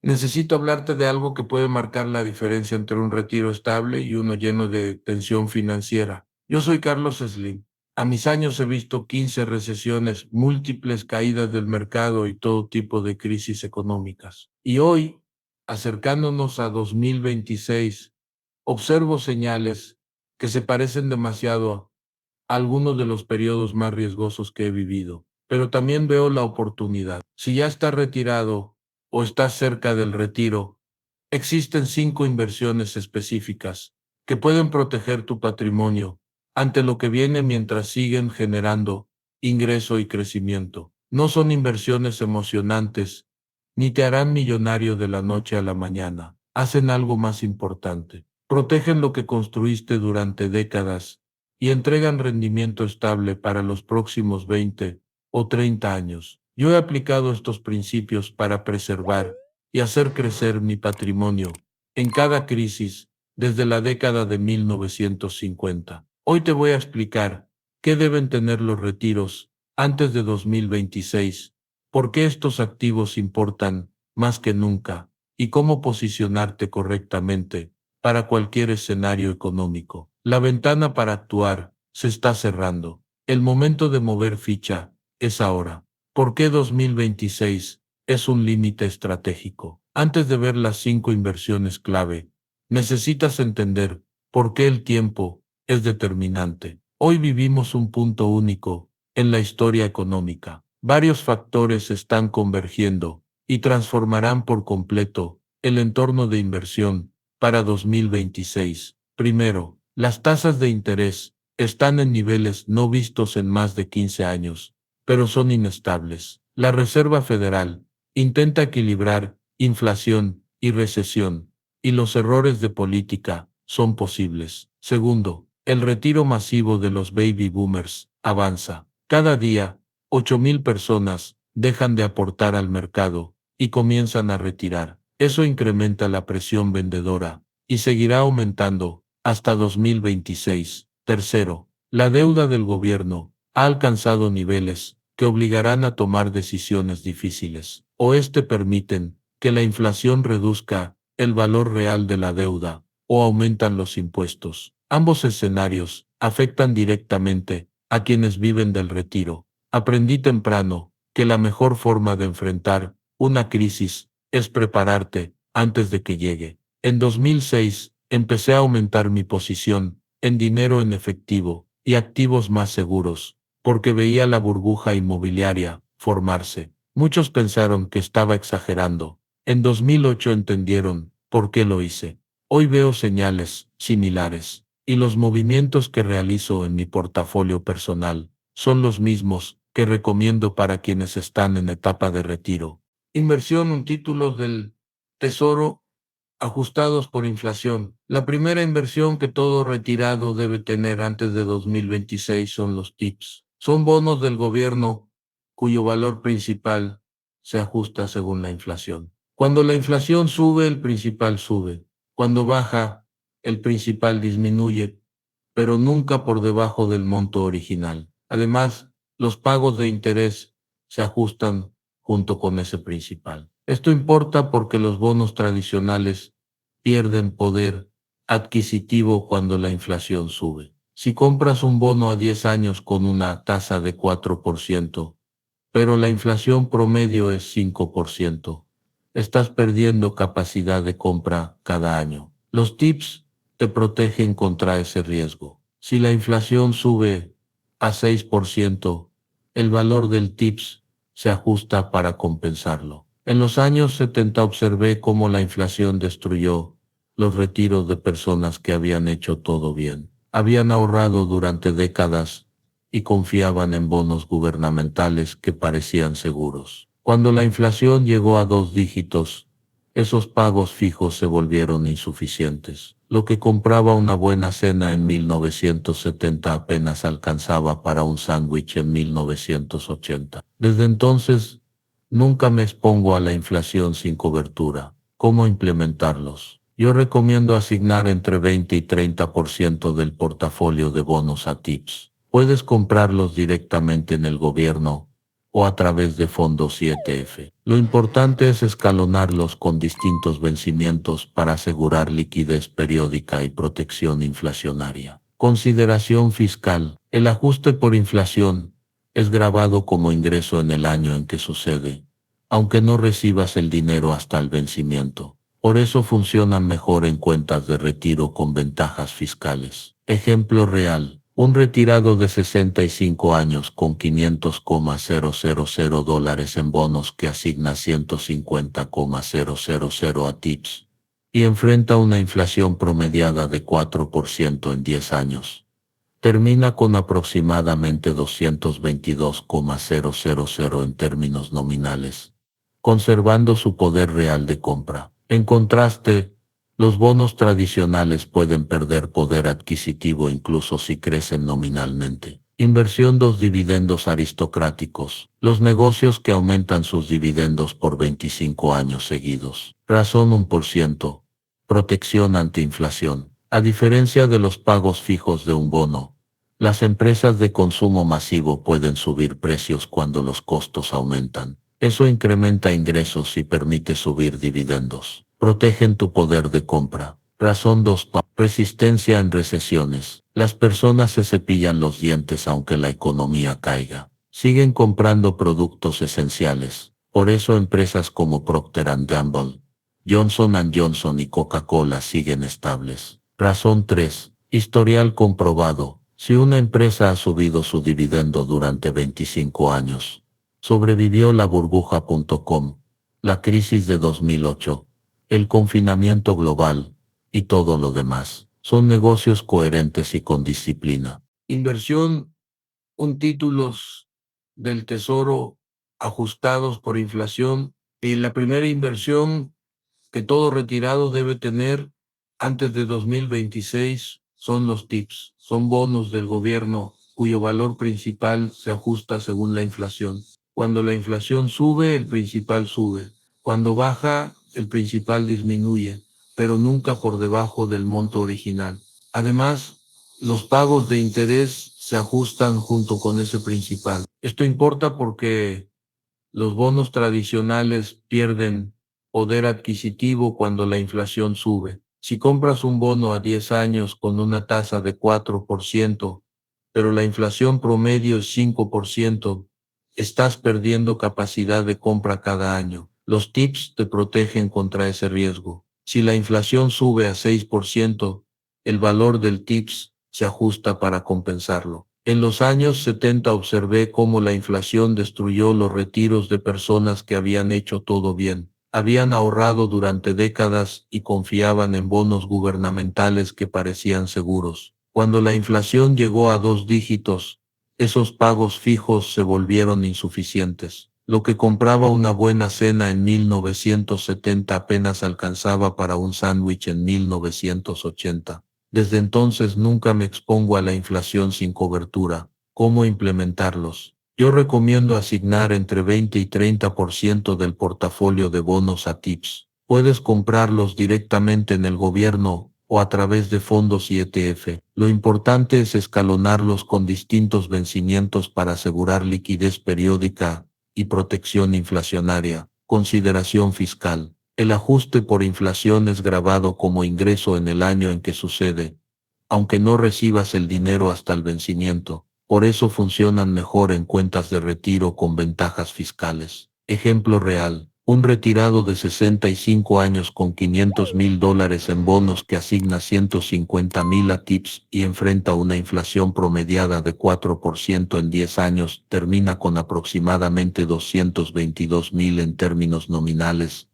Necesito hablarte de algo que puede marcar la diferencia entre un retiro estable y uno lleno de tensión financiera. Yo soy Carlos Slim. A mis años he visto 15 recesiones, múltiples caídas del mercado y todo tipo de crisis económicas. Y hoy, acercándonos a 2026, observo señales que se parecen demasiado algunos de los periodos más riesgosos que he vivido, pero también veo la oportunidad. Si ya estás retirado o estás cerca del retiro, existen 5 inversiones específicas que pueden proteger tu patrimonio ante lo que viene mientras siguen generando ingreso y crecimiento. No son inversiones emocionantes, ni te harán millonario de la noche a la mañana. Hacen algo más importante. Protegen lo que construiste durante décadas y entregan rendimiento estable para los próximos 20 o 30 años. Yo he aplicado estos principios para preservar y hacer crecer mi patrimonio en cada crisis desde la década de 1950. Hoy te voy a explicar qué deben tener los retiros antes de 2026, por qué estos activos importan más que nunca y cómo posicionarte correctamente para cualquier escenario económico. La ventana para actuar se está cerrando. El momento de mover ficha es ahora. ¿Por qué 2026 es un límite estratégico? Antes de ver las 5 inversiones clave, necesitas entender por qué el tiempo es determinante. Hoy vivimos un punto único en la historia económica. Varios factores están convergiendo y transformarán por completo el entorno de inversión para 2026. Primero, las tasas de interés están en niveles no vistos en más de 15 años, pero son inestables. La Reserva Federal intenta equilibrar inflación y recesión, y los errores de política son posibles. Segundo, el retiro masivo de los baby boomers avanza. Cada día, 8,000 personas dejan de aportar al mercado y comienzan a retirar. Eso incrementa la presión vendedora y seguirá aumentando hasta 2026. Tercero, la deuda del gobierno ha alcanzado niveles que obligarán a tomar decisiones difíciles. Permiten que la inflación reduzca el valor real de la deuda o aumentan los impuestos. Ambos escenarios afectan directamente a quienes viven del retiro. Aprendí temprano que la mejor forma de enfrentar una crisis es prepararte antes de que llegue. En 2006, empecé a aumentar mi posición en dinero en efectivo y activos más seguros, porque veía la burbuja inmobiliaria formarse. Muchos pensaron que estaba exagerando. En 2008 entendieron por qué lo hice. Hoy veo señales similares, y los movimientos que realizo en mi portafolio personal son los mismos que recomiendo para quienes están en etapa de retiro. Inversión en títulos del Tesoro ajustados por inflación. La primera inversión que todo retirado debe tener antes de 2026 son los TIPS. Son bonos del gobierno cuyo valor principal se ajusta según la inflación. Cuando la inflación sube, el principal sube. Cuando baja, el principal disminuye, pero nunca por debajo del monto original. Además, los pagos de interés se ajustan junto con ese principal. Esto importa porque los bonos tradicionales pierden poder adquisitivo cuando la inflación sube. Si compras un bono a 10 años con una tasa de 4%, pero la inflación promedio es 5%, estás perdiendo capacidad de compra cada año. Los TIPS te protegen contra ese riesgo. Si la inflación sube a 6%, el valor del TIPS se ajusta para compensarlo. En los años 70 observé cómo la inflación destruyó los retiros de personas que habían hecho todo bien. Habían ahorrado durante décadas y confiaban en bonos gubernamentales que parecían seguros. Cuando la inflación llegó a 2 dígitos, esos pagos fijos se volvieron insuficientes. Lo que compraba una buena cena en 1970 apenas alcanzaba para un sándwich en 1980. Desde entonces, nunca me expongo a la inflación sin cobertura. ¿Cómo implementarlos? Yo recomiendo asignar entre 20 y 30% del portafolio de bonos a TIPS. Puedes comprarlos directamente en el gobierno o a través de fondos y ETF. Lo importante es escalonarlos con distintos vencimientos para asegurar liquidez periódica y protección inflacionaria. Consideración fiscal. El ajuste por inflación es grabado como ingreso en el año en que sucede, aunque no recibas el dinero hasta el vencimiento. Por eso funcionan mejor en cuentas de retiro con ventajas fiscales. Ejemplo real. Un retirado de 65 años con 500,000 dólares en bonos que asigna 150,000 a TIPS y enfrenta una inflación promediada de 4% en 10 años. Termina con aproximadamente 222,000 en términos nominales, conservando su poder real de compra. En contraste, los bonos tradicionales pueden perder poder adquisitivo incluso si crecen nominalmente. Inversión 2. Dividendos aristocráticos. Los negocios que aumentan sus dividendos por 25 años seguidos. Razón 1%. Protección ante inflación. A diferencia de los pagos fijos de un bono, las empresas de consumo masivo pueden subir precios cuando los costos aumentan. Eso incrementa ingresos y permite subir dividendos. Protegen tu poder de compra. Razón 2. Resistencia en recesiones. Las personas se cepillan los dientes aunque la economía caiga. Siguen comprando productos esenciales. Por eso empresas como Procter & Gamble, Johnson & Johnson y Coca-Cola siguen estables. Razón 3. Historial comprobado. Si una empresa ha subido su dividendo durante 25 años, sobrevivió la burbuja.com, la crisis de 2008, el confinamiento global y todo lo demás. Son negocios coherentes y con disciplina. Inversión, un títulos del Tesoro ajustados por inflación. Y la primera inversión que todo retirado debe tener antes de 2026 son los TIPS. Son bonos del gobierno cuyo valor principal se ajusta según la inflación. Cuando la inflación sube, el principal sube. Cuando baja, el principal disminuye, pero nunca por debajo del monto original. Además, los pagos de interés se ajustan junto con ese principal. Esto importa porque los bonos tradicionales pierden poder adquisitivo cuando la inflación sube. Si compras un bono a 10 años con una tasa de 4%, pero la inflación promedio es 5%, estás perdiendo capacidad de compra cada año. Los TIPS te protegen contra ese riesgo. Si la inflación sube a 6%, el valor del TIPS se ajusta para compensarlo. En los años 70 observé cómo la inflación destruyó los retiros de personas que habían hecho todo bien. Habían ahorrado durante décadas y confiaban en bonos gubernamentales que parecían seguros. Cuando la inflación llegó a 2 dígitos, esos pagos fijos se volvieron insuficientes. Lo que compraba una buena cena en 1970 apenas alcanzaba para un sándwich en 1980. Desde entonces nunca me expongo a la inflación sin cobertura. ¿Cómo implementarlos? Yo recomiendo asignar entre 20 y 30% del portafolio de bonos a TIPS. Puedes comprarlos directamente en el gobierno o a través de fondos y ETF. Lo importante es escalonarlos con distintos vencimientos para asegurar liquidez periódica y protección inflacionaria. Consideración fiscal. El ajuste por inflación es grabado como ingreso en el año en que sucede, aunque no recibas el dinero hasta el vencimiento. Por eso funcionan mejor en cuentas de retiro con ventajas fiscales. Ejemplo real. Un retirado de 65 años con 500,000 dólares en bonos que asigna 150,000 a TIPS y enfrenta una inflación promediada de 4% en 10 años, termina con aproximadamente 222,000 en términos nominales,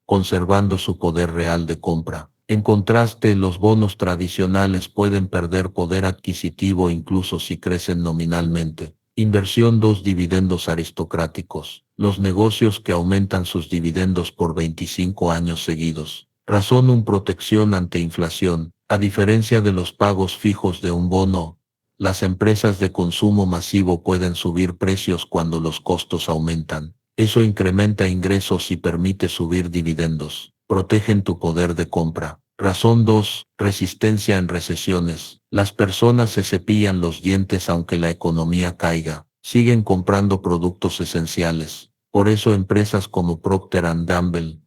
conservando su poder real de compra. En contraste, los bonos tradicionales pueden perder poder adquisitivo incluso si crecen nominalmente. Inversión 2. Dividendos aristocráticos. Los negocios que aumentan sus dividendos por 25 años seguidos. Razón 1. Protección ante inflación. A diferencia de los pagos fijos de un bono, las empresas de consumo masivo pueden subir precios cuando los costos aumentan. Eso incrementa ingresos y permite subir dividendos. Protegen tu poder de compra. Razón 2. Resistencia en recesiones. Las personas se cepillan los dientes aunque la economía caiga. siguen comprando productos esenciales. Por eso empresas como Procter & Gamble,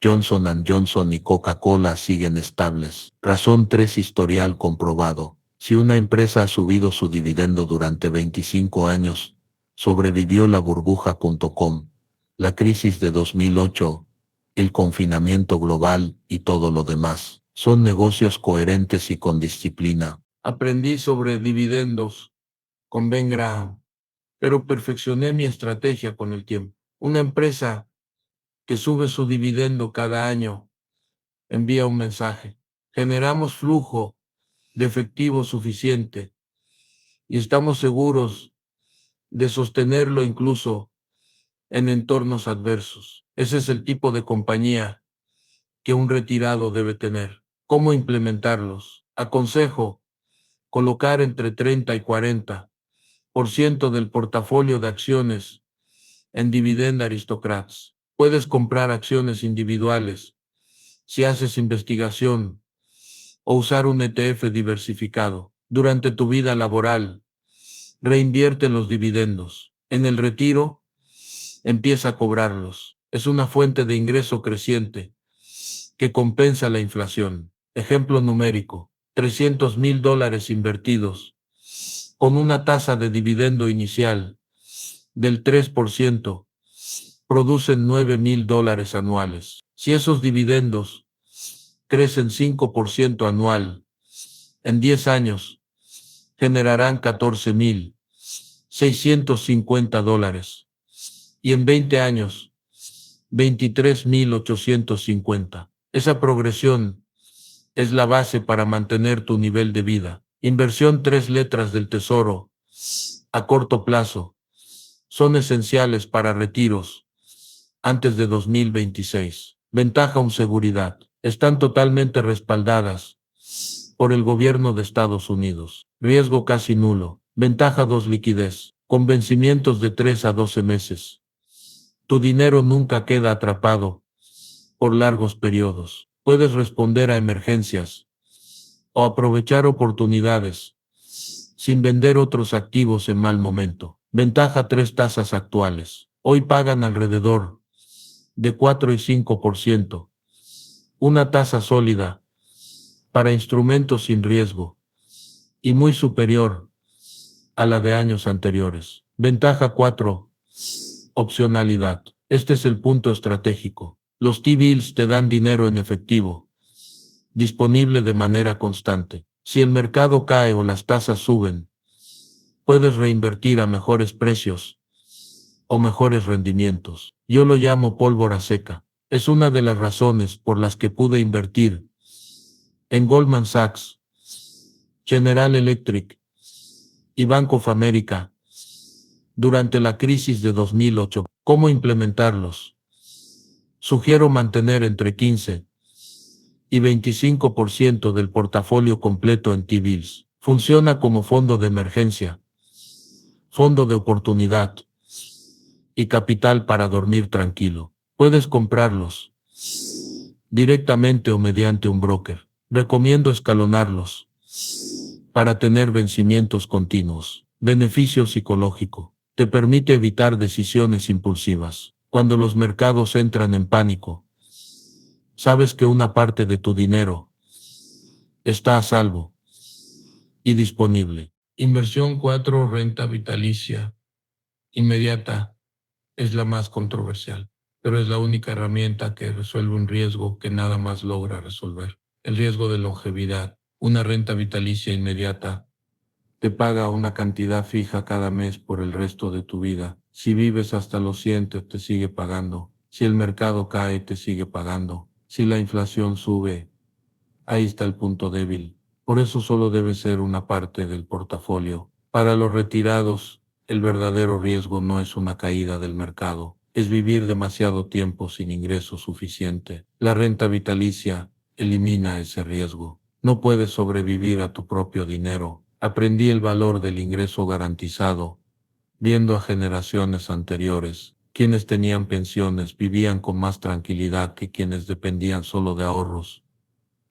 Johnson & Johnson y Coca-Cola siguen estables. Razón 3. Historial comprobado. Si una empresa ha subido su dividendo durante 25 años, sobrevivió la burbuja.com, la crisis de 2008, el confinamiento global y todo lo demás, son negocios coherentes y con disciplina. Aprendí sobre dividendos con Ben Graham, pero perfeccioné mi estrategia con el tiempo. Una empresa que sube su dividendo cada año envía un mensaje. Generamos flujo de efectivo suficiente y estamos seguros de sostenerlo incluso en entornos adversos. Ese es el tipo de compañía que un retirado debe tener. ¿Cómo implementarlos? Aconsejo colocar entre 30 y 40% del portafolio de acciones en Dividend Aristocrats. Puedes comprar acciones individuales si haces investigación o usar un ETF diversificado. Durante tu vida laboral, reinvierte en los dividendos. En el retiro, empieza a cobrarlos. Es una fuente de ingreso creciente que compensa la inflación. Ejemplo numérico: $300,000 invertidos con una tasa de dividendo inicial del 3%, producen $9,000 anuales. Si esos dividendos crecen 5% anual, en 10 años generarán $14,650 y en 20 años 23,850. Esa progresión es la base para mantener tu nivel de vida. Inversión 3 letras del tesoro a corto plazo son esenciales para retiros antes de 2026. Ventaja 1: seguridad. Están totalmente respaldadas por el gobierno de Estados Unidos. Riesgo casi nulo. Ventaja 2: liquidez. Con vencimientos de 3 a 12 meses. Tu dinero nunca queda atrapado por largos periodos. Puedes responder a emergencias o aprovechar oportunidades sin vender otros activos en mal momento. Ventaja 3: tasas actuales. Hoy pagan alrededor de 4 y 5%. Una tasa sólida para instrumentos sin riesgo y muy superior a la de años anteriores. Ventaja 4: opcionalidad. Este es el punto estratégico. Los T-bills te dan dinero en efectivo, disponible de manera constante. Si el mercado cae o las tasas suben, puedes reinvertir a mejores precios o mejores rendimientos. Yo lo llamo pólvora seca. Es una de las razones por las que pude invertir en Goldman Sachs, General Electric y Bank of America durante la crisis de 2008. ¿Cómo implementarlos? Sugiero mantener entre 15 y 25% del portafolio completo en T-bills. Funciona como fondo de emergencia, fondo de oportunidad y capital para dormir tranquilo. Puedes comprarlos directamente o mediante un broker. Recomiendo escalonarlos para tener vencimientos continuos. Beneficio psicológico. Te permite evitar decisiones impulsivas. Cuando los mercados entran en pánico, sabes que una parte de tu dinero está a salvo y disponible. Inversión 4: renta vitalicia inmediata. Es la más controversial, pero es la única herramienta que resuelve un riesgo que nada más logra resolver. El riesgo de longevidad. Una renta vitalicia inmediata te paga una cantidad fija cada mes por el resto de tu vida. Si vives hasta los 100, te sigue pagando. Si el mercado cae, te sigue pagando. Si la inflación sube, ahí está el punto débil. Por eso solo debe ser una parte del portafolio. Para los retirados, el verdadero riesgo no es una caída del mercado, es vivir demasiado tiempo sin ingreso suficiente. La renta vitalicia elimina ese riesgo. No puedes sobrevivir a tu propio dinero. Aprendí el valor del ingreso garantizado, viendo a generaciones anteriores. Quienes tenían pensiones vivían con más tranquilidad que quienes dependían solo de ahorros,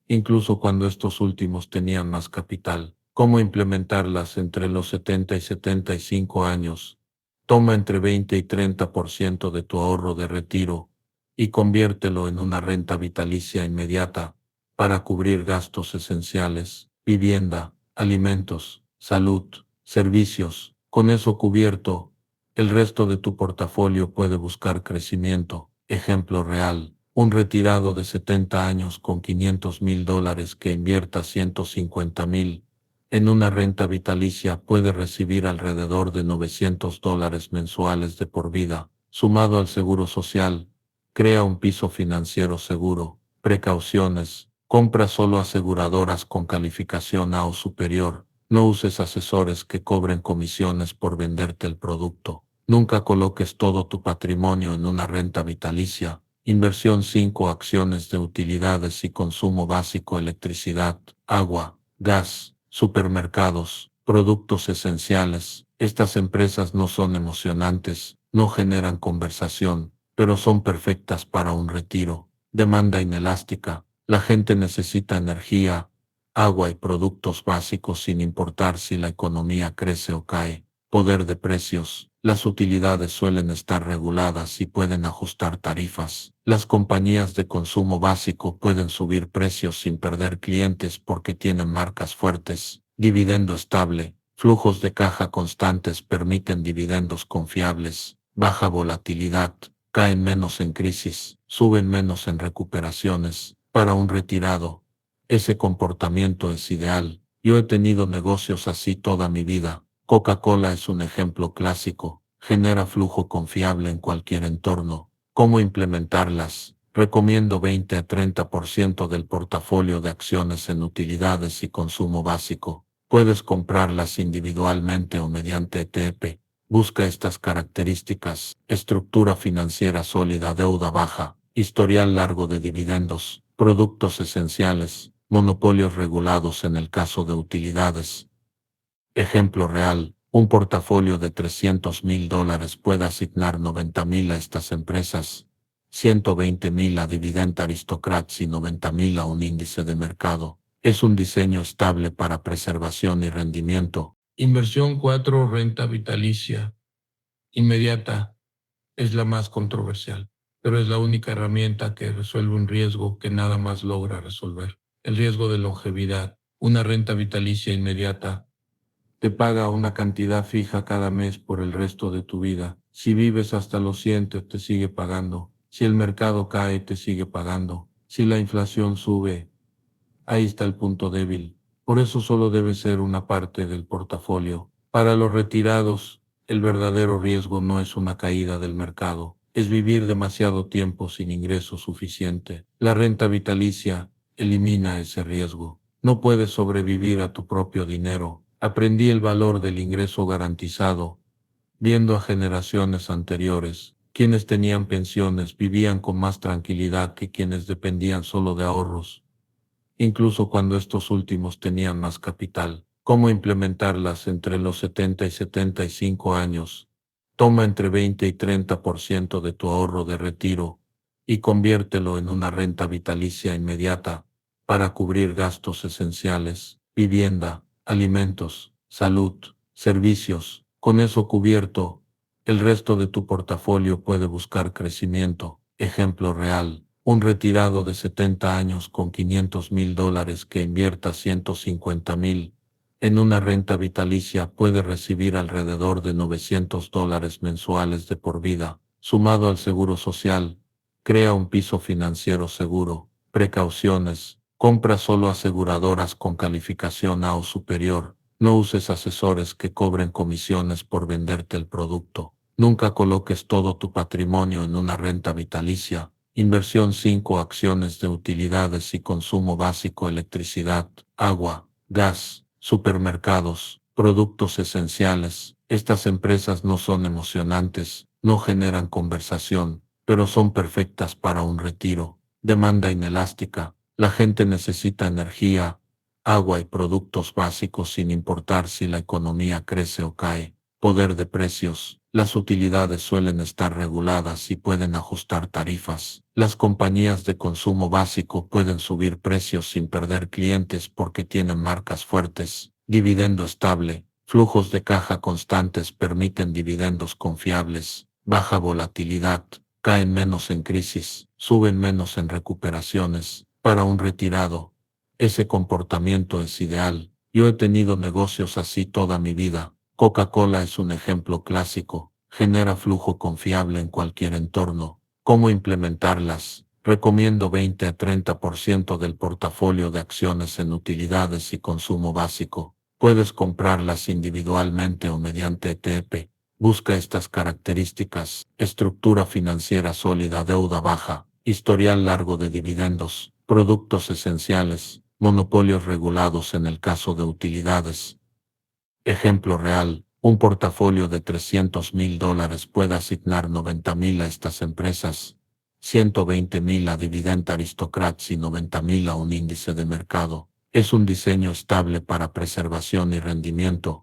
incluso cuando estos últimos tenían más capital. ¿Cómo implementarlas entre los 70 y 75 años? Toma entre 20 y 30% de tu ahorro de retiro y conviértelo en una renta vitalicia inmediata para cubrir gastos esenciales, vivienda, alimentos, salud, servicios. Con eso cubierto, el resto de tu portafolio puede buscar crecimiento. Ejemplo real, un retirado de 70 años con $500,000 que invierta 150,000 en una renta vitalicia puede recibir alrededor de $900 mensuales de por vida, sumado al seguro social. Crea un piso financiero seguro. Precauciones. Compra solo aseguradoras con calificación A o superior. No uses asesores que cobren comisiones por venderte el producto. Nunca coloques todo tu patrimonio en una renta vitalicia. Inversión 5 acciones de utilidades y consumo básico: electricidad, agua, gas, supermercados, productos esenciales. Estas empresas no son emocionantes, no generan conversación, pero son perfectas para un retiro. Demanda inelástica. La gente necesita energía, agua y productos básicos sin importar si la economía crece o cae. Poder de precios. Las utilidades suelen estar reguladas y pueden ajustar tarifas. Las compañías de consumo básico pueden subir precios sin perder clientes porque tienen marcas fuertes. Dividendo estable. Flujos de caja constantes permiten dividendos confiables. Baja volatilidad. Caen menos en crisis, suben menos en recuperaciones. Para un retirado, ese comportamiento es ideal. Yo he tenido negocios así toda mi vida. Coca-Cola es un ejemplo clásico. Genera flujo confiable en cualquier entorno. ¿Cómo implementarlas? Recomiendo 20 a 30% del portafolio de acciones en utilidades y consumo básico. Puedes comprarlas individualmente o mediante ETF. Busca estas características: estructura financiera sólida, deuda baja, historial largo de dividendos, productos esenciales, monopolios regulados en el caso de utilidades. Ejemplo real, un portafolio de $300,000 puede asignar 90,000 a estas empresas, 120,000 a Dividend Aristocrats y 90,000 a un índice de mercado. Es un diseño estable para preservación y rendimiento. Inversión 4, renta vitalicia inmediata, es la más controversial, pero es la única herramienta que resuelve un riesgo que nada más logra resolver: el riesgo de longevidad. Una renta vitalicia inmediata te paga una cantidad fija cada mes por el resto de tu vida. Si vives hasta los 100, te sigue pagando. Si el mercado cae, te sigue pagando. Si la inflación sube, ahí está el punto débil. Por eso solo debe ser una parte del portafolio. Para los retirados, el verdadero riesgo no es una caída del mercado, es vivir demasiado tiempo sin ingreso suficiente. La renta vitalicia elimina ese riesgo. No puedes sobrevivir a tu propio dinero. Aprendí el valor del ingreso garantizado viendo a generaciones anteriores. Quienes tenían pensiones vivían con más tranquilidad que quienes dependían solo de ahorros, incluso cuando estos últimos tenían más capital. ¿Cómo implementarlas entre los 70 y 75 años? Toma entre 20 y 30% de tu ahorro de retiro y conviértelo en una renta vitalicia inmediata para cubrir gastos esenciales, vivienda, alimentos, salud, servicios. Con eso cubierto, el resto de tu portafolio puede buscar crecimiento. Ejemplo real, un retirado de 70 años con $500,000 que invierta 150,000 en una renta vitalicia puede recibir alrededor de $900 mensuales de por vida, sumado al seguro social. Crea un piso financiero seguro. Precauciones. Compra solo aseguradoras con calificación A o superior. No uses asesores que cobren comisiones por venderte el producto. Nunca coloques todo tu patrimonio en una renta vitalicia. Inversión 5 acciones de utilidades y consumo básico: electricidad, agua, gas, supermercados, productos esenciales. Estas empresas no son emocionantes, no generan conversación, pero son perfectas para un retiro. Demanda inelástica. La gente necesita energía, agua y productos básicos sin importar si la economía crece o cae. Poder de precios. Las utilidades suelen estar reguladas y pueden ajustar tarifas. Las compañías de consumo básico pueden subir precios sin perder clientes porque tienen marcas fuertes. Dividendo estable. Flujos de caja constantes permiten dividendos confiables, baja volatilidad, caen menos en crisis, suben menos en recuperaciones. Para un retirado, ese comportamiento es ideal. Yo he tenido negocios así toda mi vida. Coca-Cola es un ejemplo clásico. Genera flujo confiable en cualquier entorno. ¿Cómo implementarlas? Recomiendo 20 a 30% del portafolio de acciones en utilidades y consumo básico. Puedes comprarlas individualmente o mediante ETF. Busca estas características: estructura financiera sólida, deuda baja, historial largo de dividendos, productos esenciales, monopolios regulados en el caso de utilidades. Ejemplo real: un portafolio de $300,000 puede asignar 90,000 a estas empresas, 120,000 a Dividend Aristocrats y 90,000 a un índice de mercado. Es un diseño estable para preservación y rendimiento.